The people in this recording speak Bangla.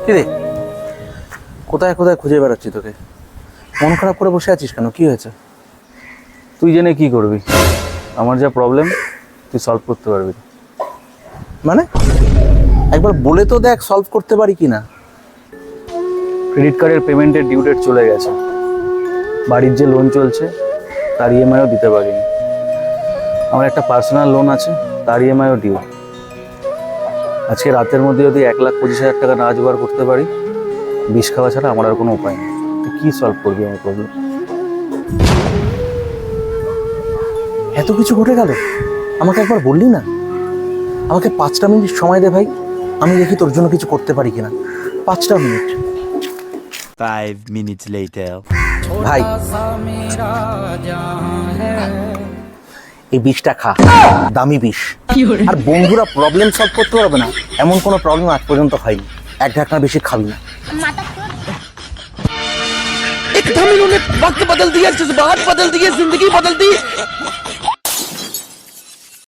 কিরে, কোথায় কোথায় খুঁজে বেড়াচ্ছি তোকে? মন খারাপ করে বসে আছিস কেন? কি হয়েছে? তুই জেনে কি করবি? আমার যা প্রবলেম তুই সলভ করতে পারবি না। মানে একবার বলে তো দেখ সলভ করতে পারি কি না। ক্রেডিট কার্ডের পেমেন্টের ডিউ ডেট চলে গেছে, বাড়ির যে লোন চলছে তার ইএমআইও দিতে পারিনি, আমার একটা পার্সোনাল লোন আছে তার ইএমআইও ডিউ। আজকে রাতের মধ্যে যদি 1,25,000 টাকা না জোগাড় করতে পারি, বিষ খাওয়া ছাড়া আমার আর কোনো উপায় নেই। তুই কী সলভ করবি আমার প্রবলেম? এত কিছু ঘটে গেল, আমাকে একবার বললি না? আমাকে 5টা মিনিট সময় দে ভাই, আমি দেখি তোর জন্য কিছু করতে পারি কিনা। 5টা মিনিট। 5 minutes later. ভাই এই বিষটা খা, দামি বিষ। আর বন্ধুরা প্রবলেম সলভ করতে পারবে না এমন কোনো প্রবলেম আজ পর্যন্ত হয়নি। এক ঢাকনা বেশি খাবি না। एक था इन्होंने वक्त बदल दिया, जज्बात बदल दिए, जिंदगी बदल दी।